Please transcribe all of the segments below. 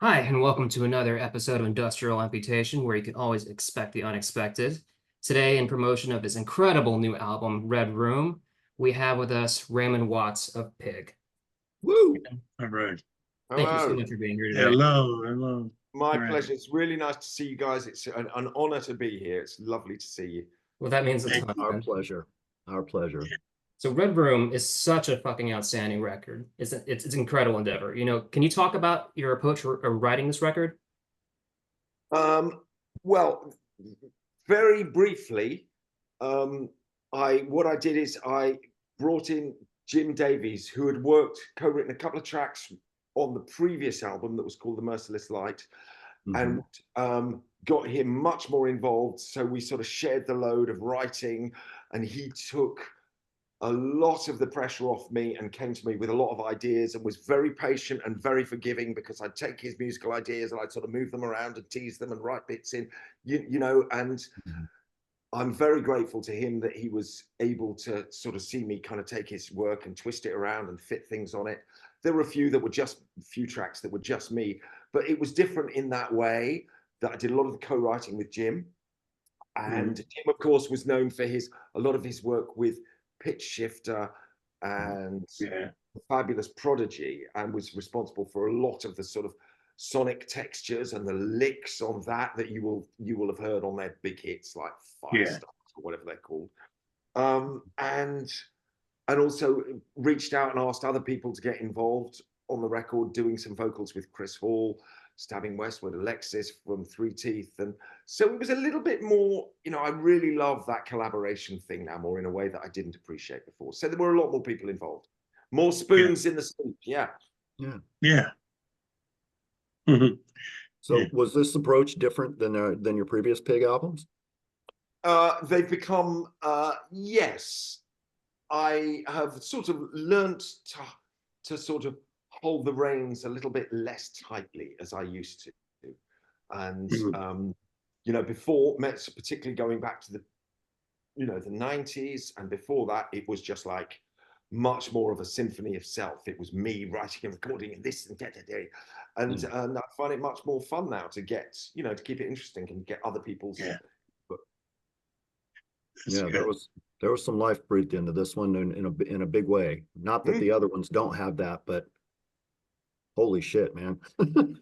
Hi, and welcome to another episode of Industrial Amputation, where you can always expect the unexpected. Today, in promotion of his incredible new album, Red Room, we have with us Raymond Watts of Pig. Woo! All right. Thank you so Hello. much for being here today. Hello. My All right. pleasure. It's really nice to see you guys. It's an honor to be here. It's lovely to see you. Well, that means a Thank ton. you. Man. Pleasure. Our pleasure. So, Red Room is such a fucking outstanding record. It's an incredible endeavor. Can you talk about your approach for writing this record? Well, very briefly, what I did is I brought in Jim Davies, who had co-written a couple of tracks on the previous album that was called The Merciless Light, and got him much more involved. So we sort of shared the load of writing, and he took a lot of the pressure off me and came to me with a lot of ideas and was very patient and very forgiving, because I'd take his musical ideas and I'd sort of move them around and tease them and write bits in, and I'm very grateful to him that he was able to sort of see me kind of take his work and twist it around and fit things on it. There were a few tracks that were just me, but it was different in that way that I did a lot of the co-writing with Jim. And Jim, of course, was known for a lot of his work with Pitch Shifter and Fabulous Prodigy, and was responsible for a lot of the sort of sonic textures and the licks on that you will have heard on their big hits like Five Stars or whatever they're called. And also reached out and asked other people to get involved on the record, doing some vocals with Chris Hall, Stabbing Westward, Alexis from Three Teeth. And so it was a little bit more, I really love that collaboration thing now, more in a way that I didn't appreciate before. So there were a lot more people involved. More spoons in the soup, Yeah. So was this approach different than your previous Pig albums? They've become, yes. I have sort of learnt to sort of hold the reins a little bit less tightly as I used to. And, before, particularly going back to the 90s, and before that, it was just like much more of a symphony of self. It was me writing and recording and this and that. And I find it much more fun now to get, to keep it interesting and get other people's. There was some life breathed into this one in a big way. Not that the other ones don't have that, but holy shit, man. Well,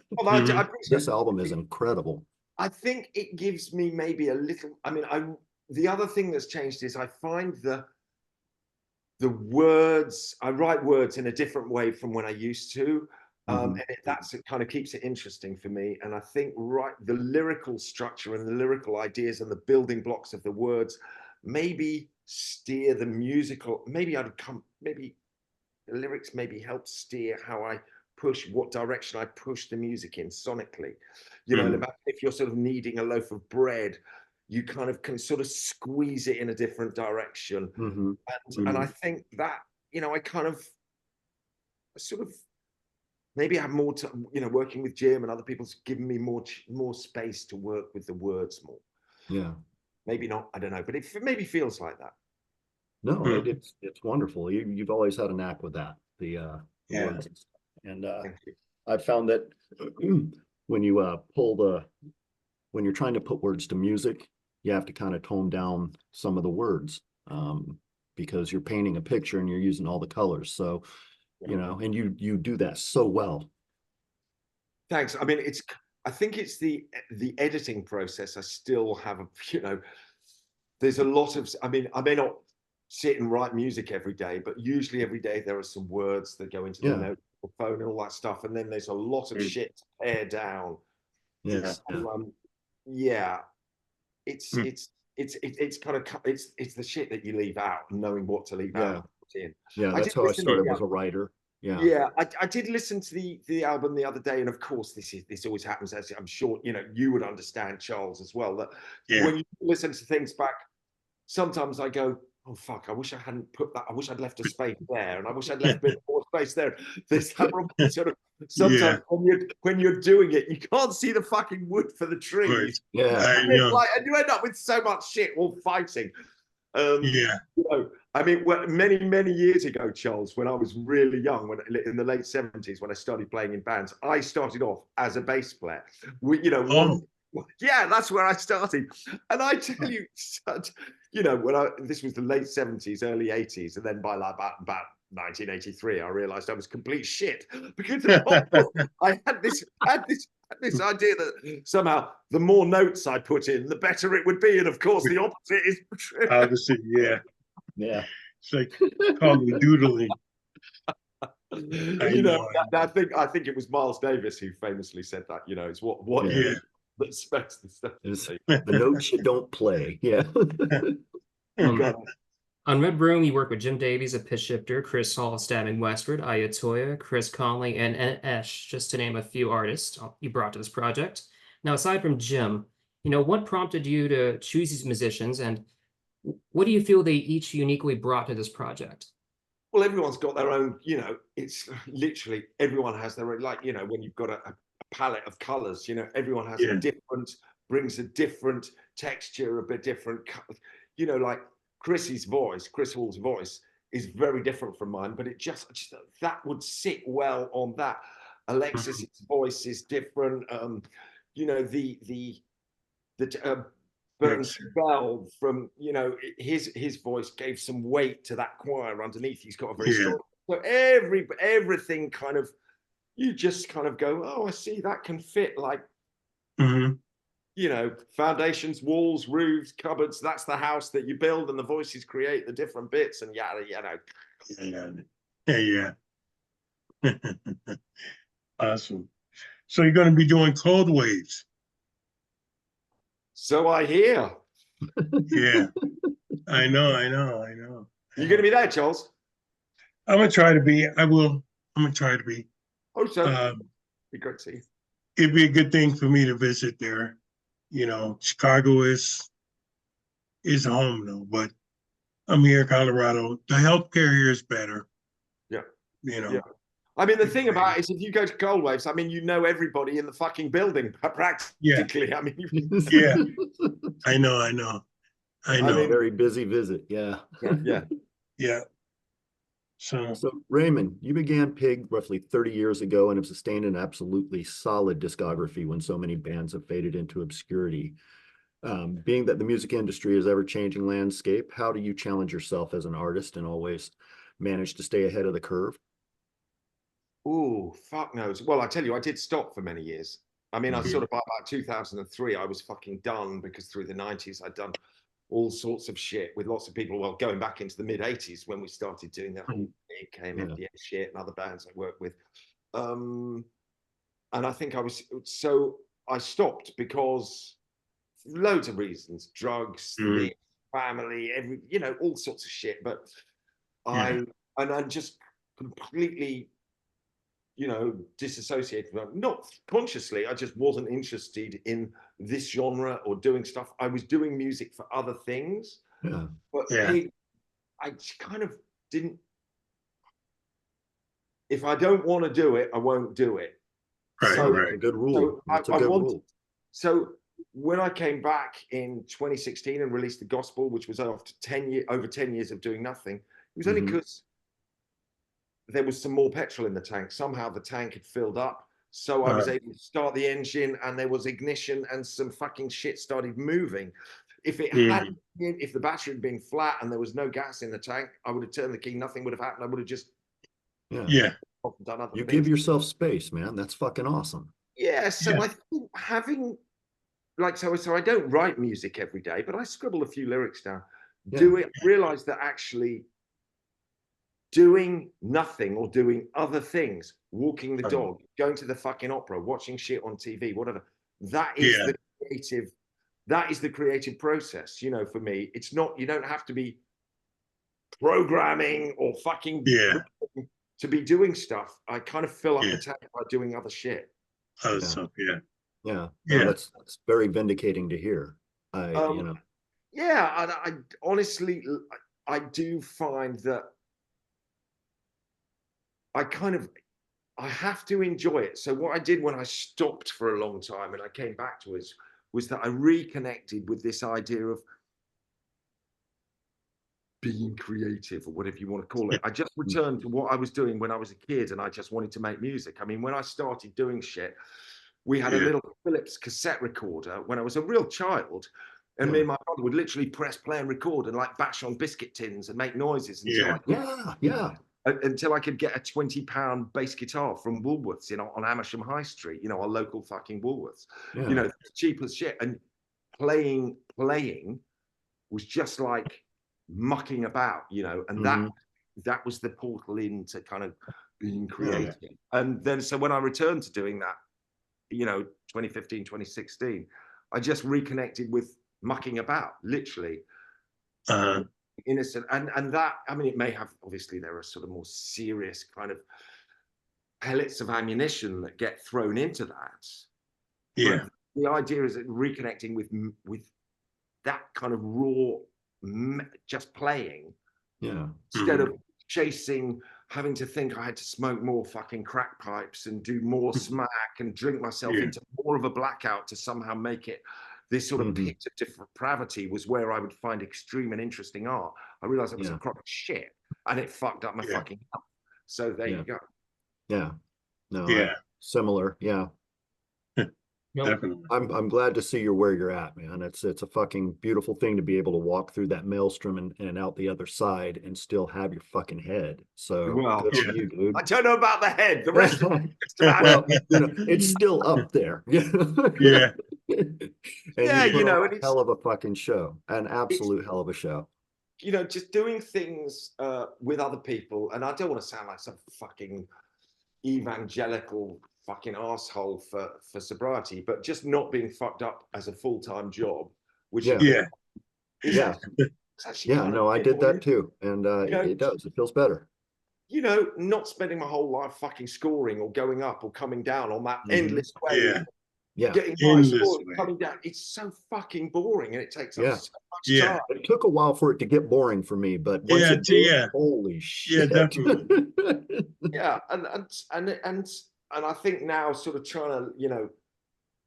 this album is incredible. I think it gives me maybe a little, the other thing that's changed is I find the words, I write words in a different way from when I used to. And it kind of keeps it interesting for me. And I think the lyrical structure and the lyrical ideas and the building blocks of the words maybe steer the musical, maybe the lyrics maybe help steer how I push, what direction I push the music in sonically. If you're sort of kneading a loaf of bread, you kind of can sort of squeeze it in a different direction. And I think that, I kind of sort of maybe have more to, working with Jim and other people's given me more space to work with the words more. Yeah. Maybe not, I don't know, but it maybe feels like that. No, it's wonderful. You've always had a knack with that. The words and stuff. And I've found that when you when you're trying to put words to music, you have to kind of tone down some of the words, because you're painting a picture and you're using all the colors. So, and you do that so well. Thanks. I think it's the editing process. I still have there's a lot of, I may not sit and write music every day, but usually every day there are some words that go into the note phone and all that stuff, and then there's a lot of shit to pare down. It's kind of it's the shit that you leave out, knowing what to leave out. That's how I started as a writer. I did listen to the album the other day, and of course this always happens, as I'm sure you would understand, Charles, as well, that when you listen to things back, sometimes I go, oh fuck, I wish I hadn't put that, I wish I'd left a space there, and I wish I'd left a bit more space there. There's that sort of, sometimes when you're doing it, you can't see the fucking wood for the trees. Yeah. And you end up with so much shit all fighting. Yeah. You know, I mean, many, many years ago, Charles, when I was really young, when in the late 70s, when I started playing in bands, I started off as a bass player. Oh. Yeah, that's where I started. And I tell you, this was the late 70s, early 80s, and then by like about 1983, I realized I was complete shit because I had this idea that somehow the more notes I put in, the better it would be. And of course, the opposite is true. Obviously, yeah. Yeah. It's like called me doodling. I think it was Miles Davis who famously said that. It's what Yeah. you need that specs the stuff. It's the notes you don't play. Yeah. On Red Room, you work with Jim Davies of Pitch Shifter, Chris Hall of Stabbing Westward, Ayatoya, Chris Conley, and Esh, just to name a few artists you brought to this project. Now, aside from Jim, what prompted you to choose these musicians, and what do you feel they each uniquely brought to this project? Well, everyone's got their own, it's literally everyone has their own, like, when you've got a palette of colors, everyone has brings a different texture, a bit different, like Chris Hall's voice is very different from mine, but it just that would sit well on that. Alexis's voice is different. Burton Bell from his voice gave some weight to that choir underneath. He's got a very strong. So everything kind of, you just kind of go, oh, I see that can fit like, foundations, walls, roofs, cupboards. That's the house that you build, and the voices create the different bits, and Yeah. Awesome. So you're going to be doing Cold Waves. So I hear. Yeah. I know. You going to be there, Charles? I'm going to try to be. I will. I'm going to try to be. Oh, so be great to see you. It'd be a good thing for me to visit there. Chicago is home though, but I'm here in Colorado. The healthcare here is better. Yeah. Yeah. I mean, the thing about it is, if you go to Cold Waves, I mean, everybody in the fucking building practically. Yeah. I mean, yeah. I know. Very busy visit. Yeah. Yeah. So Raymond, you began Pig roughly 30 years ago and have sustained an absolutely solid discography when so many bands have faded into obscurity. Being that the music industry is ever-changing landscape, how do you challenge yourself as an artist and always manage to stay ahead of the curve? Oh, fuck knows. Well, I tell you, I did stop for many years. I mean, I sort of by about 2003, I was fucking done, because through the 90s, I'd done all sorts of shit with lots of people. Well, going back into the mid 80s when we started doing that whole KMFDM shit and other bands I worked with. And I think I stopped because loads of reasons, drugs, family, all sorts of shit. But I just completely, disassociated. Not consciously, I just wasn't interested in this genre or doing stuff. I was doing music for other things. Yeah. But I kind of didn't. If I don't want to do it, I won't do it. Right. That's a good rule. That's a good rule. So when I came back in 2016 and released The Gospel, which was after over 10 years of doing nothing, it was only because there was some more petrol in the tank. Somehow the tank had filled up. So I was able to start the engine, and there was ignition, and some fucking shit started moving. If it hadn't been, if the battery had been flat and there was no gas in the tank, I would have turned the key. Nothing would have happened. I would have just done other you things. give yourself space, man. That's fucking awesome. Yeah. So I think having so I don't write music every day, but I scribble a few lyrics down. Realize that actually doing nothing or doing other things, walking the dog, going to the fucking opera, watching shit on TV, whatever, that is the creative process. For me, it's not, you don't have to be programming or fucking to be doing stuff. I kind of fill up the tank by doing other shit. Yeah. That's very vindicating to hear. I honestly, I do find that I have to enjoy it. So what I did when I stopped for a long time and I came back to it was that I reconnected with this idea of being creative or whatever you want to call it. I just returned to what I was doing when I was a kid, and I just wanted to make music. I mean, when I started doing shit, we had a little Philips cassette recorder when I was a real child. And me and my brother would literally press play and record and like bash on biscuit tins and make noises until I could get a £20 bass guitar from Woolworths on Amersham High Street, our local fucking Woolworths, cheap as shit. And playing was just like mucking about, and that was the portal into kind of being creative. And then, so when I returned to doing that, 2015, 2016, I just reconnected with mucking about, literally. Innocent. And that, I mean, it may have, obviously, there are sort of more serious kind of pellets of ammunition that get thrown into that. Yeah. But the idea is that reconnecting with that kind of raw, just playing. Yeah. Instead of chasing, having to think I had to smoke more fucking crack pipes and do more smack and drink myself into more of a blackout to somehow make it this sort of pit of depravity, was where I would find extreme and interesting art. I realized it was a crock of shit, and it fucked up my fucking health. So there you go. Yeah. No, similar. Yeah. Definitely. I'm glad to see you're where you're at, man. It's a fucking beautiful thing to be able to walk through that maelstrom and out the other side and still have your fucking head. So well, good on you, dude. I don't know about the head. The rest of it, well, it's still up there. Yeah. And yeah, you put on and a hell of a fucking show, an absolute hell of a show. Just doing things with other people, and I don't want to sound like some fucking evangelical fucking asshole for sobriety, but just not being fucked up as a full-time job, which it's actually no, I did that too, and it does. It feels better. Not spending my whole life fucking scoring or going up or coming down on that endless way. Getting high scoring, coming down. It's so fucking boring, and it takes up so much time. It took a while for it to get boring for me, but once it did, holy shit. Yeah, definitely. And I think now, sort of trying to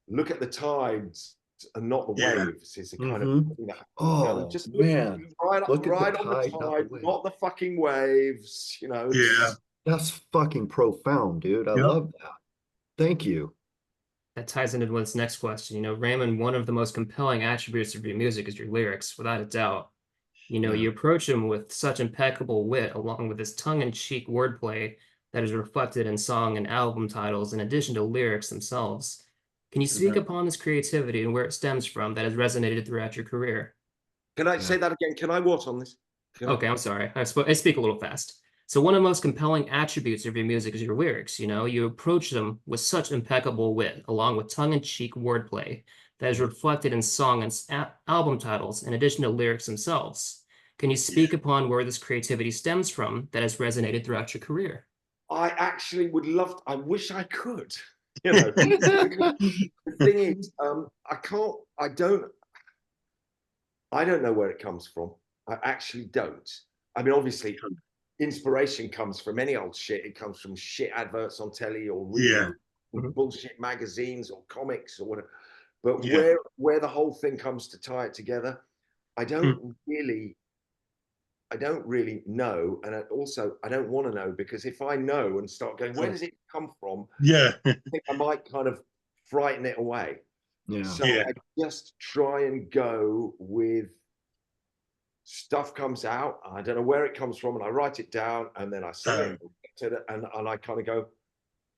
look at the tides and not the waves is a kind of just man, ride on the tide, not the fucking waves. That's fucking profound, dude. I love that. Thank you. That ties into this next question. Raymond, one of the most compelling attributes of your music is your lyrics, without a doubt. You approach them with such impeccable wit, along with this tongue-in-cheek wordplay that is reflected in song and album titles, in addition to lyrics themselves. Can you speak upon this creativity and where it stems from that has resonated throughout your career? Can I say that again? Can I what on this? Okay, I'm sorry. I speak a little fast. So one of the most compelling attributes of your music is your lyrics. You approach them with such impeccable wit, along with tongue-in-cheek wordplay that is reflected in song and album titles, in addition to lyrics themselves. Can you speak upon where this creativity stems from that has resonated throughout your career? I actually would love to, I wish I could. The thing is, I don't know where it comes from. I actually don't. I mean, obviously, inspiration comes from any old shit. It comes from shit adverts on telly or bullshit magazines or comics or whatever. But where the whole thing comes to tie it together, I don't really know. And also, I don't want to know, because if I know and start going, where does it come from? I think I might kind of frighten it away. So I just try and go with stuff comes out. I don't know where it comes from, and I write it down, and then I sing it, and I kind of go,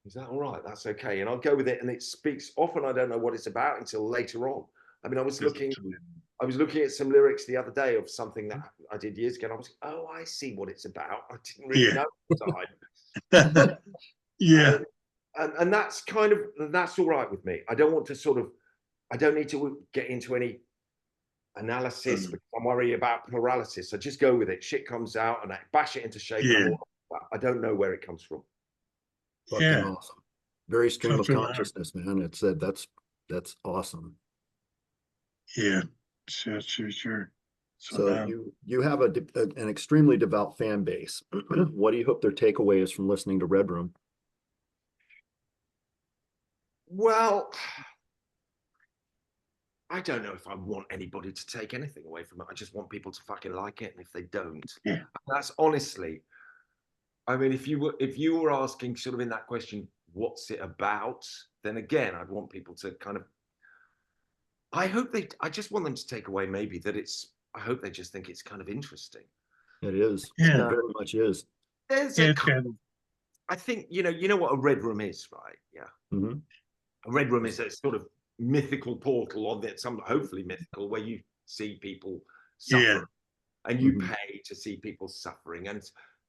is that all right? That's okay. And I'll go with it, and it speaks. Often I don't know what it's about until later on. I mean, I was looking at some lyrics the other day of something that I did years ago, and I was like, oh, I see what it's about. I didn't really know at the time. And that's that's all right with me. I don't want to I don't need to get into any analysis because I'm worried about paralysis. I just go with it. Shit comes out and I bash it into shape. I don't know where it comes from. Fucking awesome. Very stream of consciousness, man. It's that's awesome. Yeah, sure. So you have an extremely devout fan base. What do you hope their takeaway is from listening to Red Room? Well, I don't know if I want anybody to take anything away from it. I just want people to fucking like it, and if they don't, Yeah. that's honestly. I mean, if you were asking sort of in that question, what's it about? Then again, I'd want people to kind of. I just want them to take away maybe that it's. I hope they just think it's kind of interesting. It is. Yeah. It very much is. There's Yeah, a. it's kind of, I think you know what a red room is, right? Yeah. Mhm. A red room is a sort of mythical portal on it, some hopefully mythical, where you see people yeah, suffer and you Mhm. pay to see people suffering. And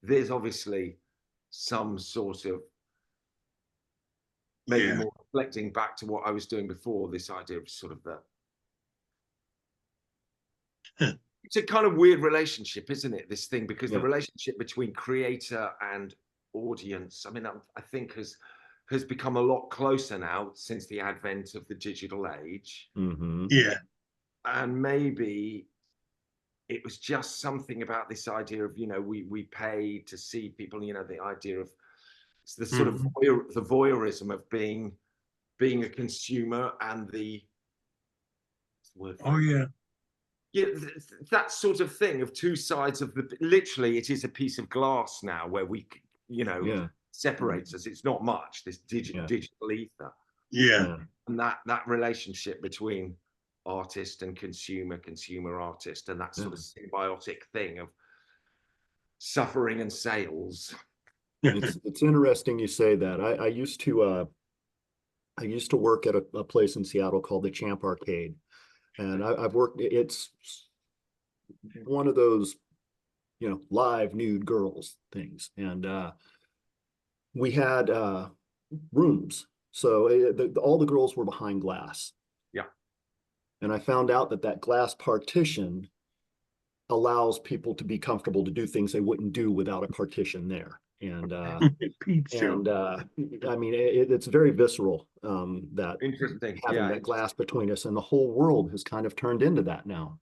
there's obviously some sort of maybe yeah, more reflecting back to what I was doing before, this idea of sort of the it's a kind of weird relationship, isn't it? This thing, because the Yeah. relationship between creator and audience, I mean, I think has become a lot closer now since the advent of the digital age. Mhm. yeah, And maybe it was just something about this idea of, we pay to see people, the idea of it's the sort of the voyeurism of being a consumer and the word for oh it? yeah, Yeah, that sort of thing of two sides of the literally it is a piece of glass now where Yeah. separates us. It's not much, this Yeah. digital ether. yeah, Yeah. And that relationship between artist and consumer artist, and that sort of symbiotic thing of suffering and sales. It's interesting you say that. I used to work at a place in Seattle called the Champ Arcade. And I've worked, it's one of those, live nude girls things. And we had rooms. So all the girls were behind glass. Yeah. And I found out that glass partition allows people to be comfortable to do things they wouldn't do without a partition there. And peep show. I mean, it's very visceral, that Interesting. having Yeah. that glass between us, and the whole world has kind of turned into that now.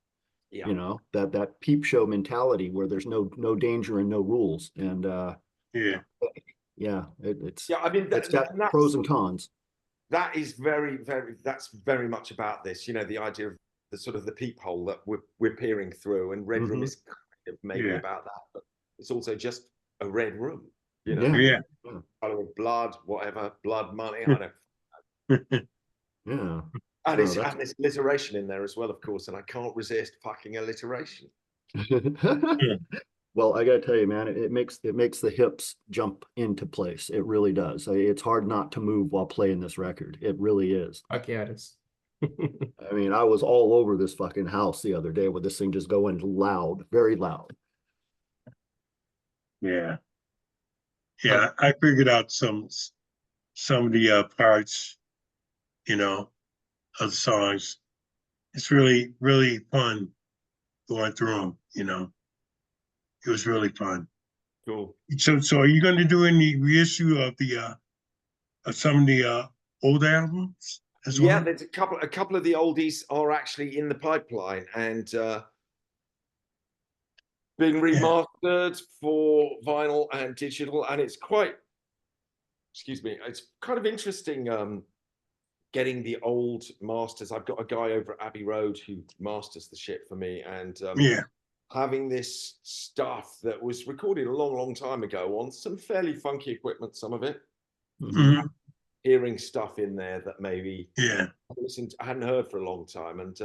Yeah. That peep show mentality where there's no danger and no rules. And Yeah, yeah, it's Yeah. I mean, it's got pros and cons. that is that's very much about this, the idea of the sort of the peephole that we're peering through, and Red Room is kind of maybe yeah, about that, but it's also just a red room, Yeah. yeah. color of blood, whatever, blood, money, I don't. Yeah. And No, it's that's and there's alliteration in there as well, of course, and I can't resist fucking alliteration. well, I gotta tell you, man, it makes the hips jump into place. It really does. It's hard not to move while playing this record. It really is. Fuck yeah, it is. I mean, I was all over this fucking house the other day with this thing just going loud, very loud. Yeah, yeah. I figured out some of the parts, of the songs. It's really, really fun going through them. It was really fun. Cool. So are you going to do any reissue of the of some of the old albums as Yeah, well? there's a couple of the oldies are actually in the pipeline and being remastered for vinyl and digital, and it's quite, excuse me, it's kind of interesting getting the old masters. I've got a guy over at Abbey Road who masters the shit for me, and Yeah, having this stuff that was recorded a long time ago on some fairly funky equipment, some of it, mhm, hearing stuff in there that maybe yeah. I hadn't heard for a long time, and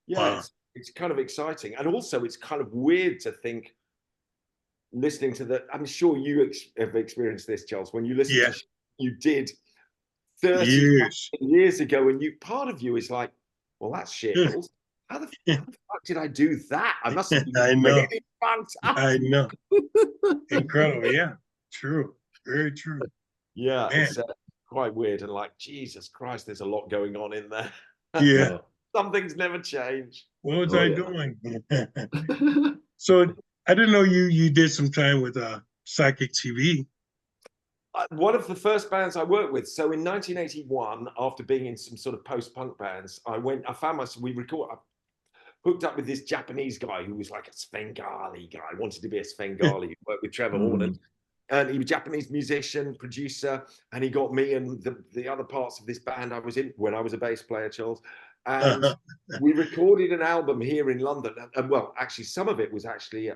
yeah, Wow. it's kind of exciting, and also it's kind of weird to think, listening to that. I'm sure you have experienced this, Charles, when you listen Yeah, to you did 30 years. years ago, and part of you is like, well, that's shit. But also, how the fuck did I do that? I must have been I know. really fucked up. I know. Incredible. Yeah. True. Very true. Yeah, Man. it's quite weird, and like, Jesus Christ, there's a lot going on in there. Yeah. Some things never change. What was Oh, I yeah. doing? So I didn't know you did some time with Psychic TV. One of the first bands I worked with. So in 1981, after being in some sort of post-punk bands, I found myself, I hooked up with this Japanese guy who was like a Svengali guy, wanted to be a Svengali, he worked with Trevor Horn, and he was a Japanese musician, producer, and he got me and the other parts of this band I was in when I was a bass player, Charles, And we recorded an album here in London. And well, actually, some of it was actually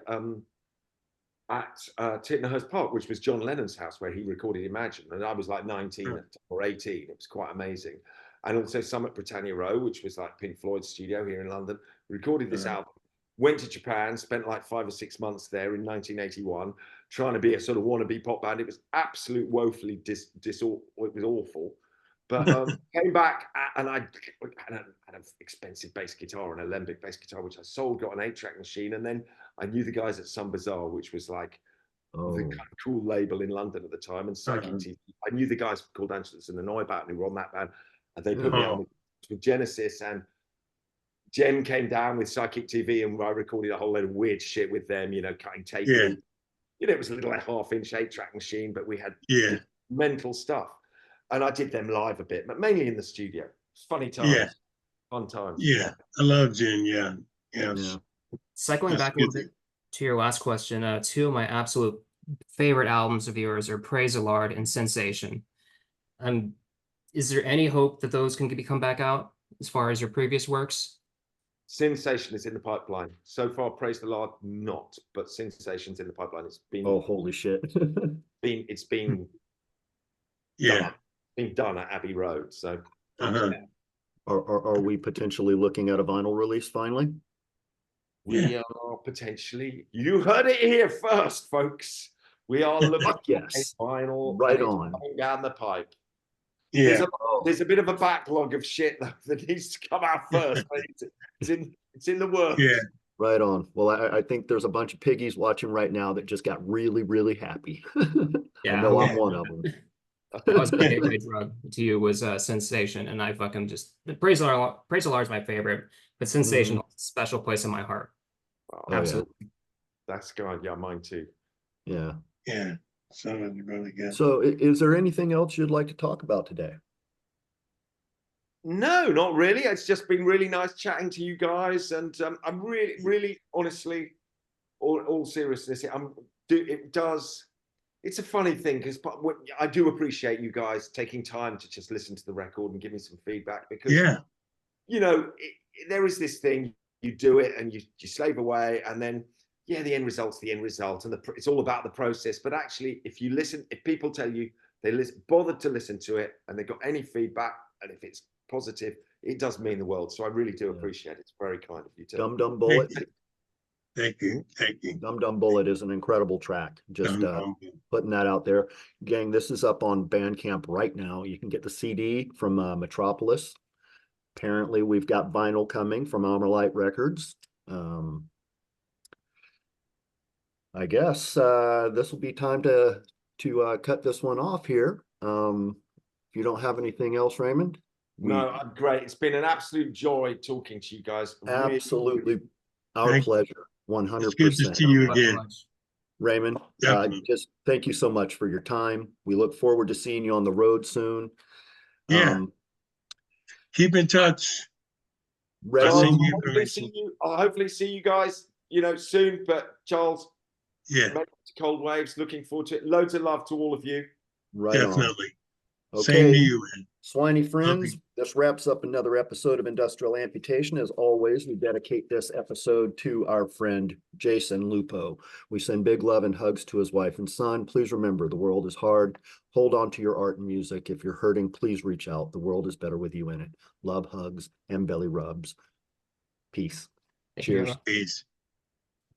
at Tittenhurst Park, which was John Lennon's house where he recorded Imagine. And I was like 19 or 18. It was quite amazing. And also some at Britannia Row, which was like Pink Floyd's studio here in London. Recorded this album, went to Japan, spent like 5 or 6 months there in 1981, trying to be a sort of wannabe pop band. It was absolute woefully it was awful. But came back and I had an expensive bass guitar, an alembic bass guitar, which I sold, got an 8-track machine. And then I knew the guys at Sun Bazaar, which was like the kind of cool label in London at the time. And Psychic TV. I knew the guys called Angelus and the Neubauten who were on that band. And they put me on with Genesis. And Jen came down with Psychic TV and I recorded a whole load of weird shit with them, you know, cutting tape. Yeah. You know, it was a little like 1/2-inch 8-track machine, but we had mental stuff. And I did them live a bit, but mainly in the studio. It's funny times, fun times. Yeah, I love Jen. Yeah. Cycling back a little bit to your last question, 2 of my absolute favorite albums of yours are Praise the Lord and Sensation. Is there any hope that those can come back out as far as your previous works? Sensation is in the pipeline. So far, Praise the Lord, not, but Sensation's in the pipeline. It's been holy shit. it's been done at Abbey Road. So Are we potentially looking at a vinyl release finally? We are potentially, you heard it here first, folks. We are looking at a vinyl right on coming down the pipe. Yeah. There's a bit of a backlog of shit that needs to come out first. It's in the works. Yeah. Right on. Well, I think there's a bunch of piggies watching right now that just got really, really happy. I know I'm one of them. That was my gateway drug to you was Sensation, and I fucking just Praise the Lord is my favorite, but Sensation holds a special place in my heart. Oh, absolutely. Yeah. That's good. Yeah, mine too. Yeah. Yeah. Sounded really good. So is there anything else you'd like to talk about today? No, not really. It's just been really nice chatting to you guys, and I'm really, honestly, all seriousness, it's a funny thing because I do appreciate you guys taking time to just listen to the record and give me some feedback because, you know, there is this thing, you do it and you slave away, and then the end result's the end result, and it's all about the process. But actually, if you listen, if people tell you they bothered to listen to it and they got any feedback, and if it's positive, it does mean the world. So I really do appreciate it. It's very kind of you to. Dum Dum Bullet. Thank you. Dum Dum Bullet is an incredible track. Just putting that out there. Gang, this is up on Bandcamp right now. You can get the CD from Metropolis. Apparently, we've got vinyl coming from Armorlight Records. I guess this will be time to cut this one off here. If you don't have anything else, Raymond? No, I'm great. It's been an absolute joy talking to you guys. Absolutely. Our pleasure. 100%. It's good to see you again. Raymond, just thank you so much for your time. We look forward to seeing you on the road soon. Yeah. Keep in touch. Charles, I'll hopefully see you guys, you know, soon. But Charles, Cold Waves, looking forward to it. Loads of love to all of you. Right. Definitely. On. Okay. Same to you, man. Swiney friends, this wraps up another episode of Industrial Amputation. As always, we dedicate this episode to our friend Jason Lupo. We send big love and hugs to his wife and son. Please remember, the world is hard. Hold on to your art and music. If you're hurting, please reach out. The world is better with you in it. Love, hugs, and belly rubs. Peace. Cheers. Peace.